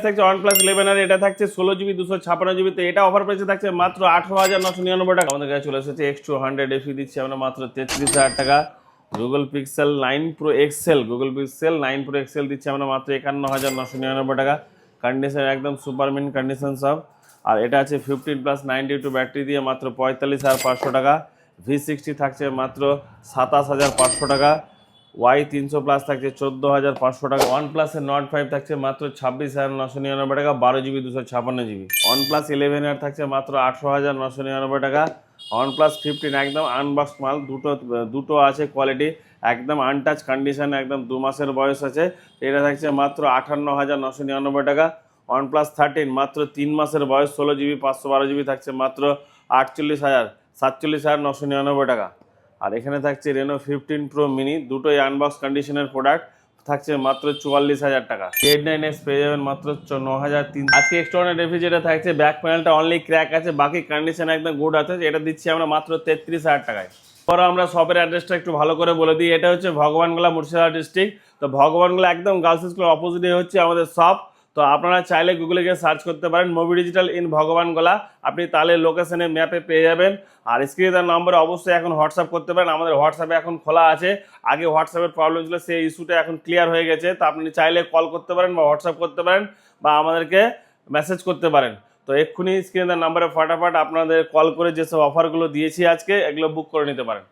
থাকছে OnePlus 11 আর এটা থাকছে 16GB 256GB। তো এটা অফার প্রাইসে থাকছে মাত্র 18,999 টাকা। আমাদের কাছে চলে এসেছে X200 FE দিচ্ছি আমরা মাত্র 33,000 টাকা। Google Pixel 9 Pro XL দিচ্ছি আমরা মাত্র 51,999 টাকা। কন্ডিশন একদম সুপারমিন কন্ডিশন সব। আর এটা আছে 15+92 ব্যাটারি দিয়ে মাত্র 45,500 টাকা। V60 থাকছে মাত্র 27,500 টাকা। Y300 প্লাস থাকছে 14,500 টাকা। OnePlus এর Nord 5 থাকছে মাত্র 26,999 টাকা 12GB 256GB। OnePlus 11 আর থাকছে মাত্র 18,999 টাকা। OnePlus 15 একদম আনবক্স মাল, দুটো আছে কোয়ালিটি, একদম আনটাচ কন্ডিশন, একদম 2 মাসের বয়স আছে। এটা থাকছে মাত্র 58,999 টাকা। OnePlus 13 মাত্র 3 মাসের বয়স, 16GB 512GB থাকছে মাত্র 47,999 টাকা। আর এখানে থাকছে Reno 15 Pro mini, দুটোই আনবক্স কন্ডিশনের প্রোডাক্ট, থাকছে মাত্র 44,000 টাকা। Z9X পেয়ে যাবেন মাত্র 9,300। আজকে এক্সট্রাঅর্ডিনারি রেফি যেটা থাকছে, ব্যাক প্যানেলটা অনলি ক্র্যাক আছে, বাকি কন্ডিশন একদম গুড আছে। এটা দিচ্ছি আমরা মাত্র 33,000 টাকায়। পরে আমরা শপের অ্যাড্রেসটা একটু ভালো করে বলে দিই। এটা হচ্ছে ভগবানগোলা, মুর্শিদাবাদ ডিস্ট্রিক্ট। তো ভগবানগোলা একদম গার্লস স্কুলের অপোজিটে হচ্ছে আমাদের শপ। তো আপনারা চাইলে গুগলে গিয়ে সার্চ করতে পারেন মুভি ডিজিটাল ইন ভগবানগোলা, আপনি তাহলে লোকেশনে ম্যাপে পেয়ে যাবেন। আর স্ক্রিনে তার নম্বরে অবশ্যই এখন হোয়াটসঅ্যাপ করতে পারেন। আমাদের হোয়াটসঅ্যাপে এখন খোলা আছে, আগে হোয়াটসঅ্যাপের প্রবলেম ছিল, সেই ইস্যুটা এখন ক্লিয়ার হয়ে গেছে। তো আপনি চাইলে কল করতে পারেন বা হোয়াটসঅ্যাপ করতে পারেন বা আমাদেরকে মেসেজ করতে পারেন। তো এক্ষুনি স্ক্রিনে তার নম্বরে ফটাফট আপনাদের কল করে যেসব অফারগুলো দিয়েছি আজকে, এগুলো বুক করে নিতে পারেন।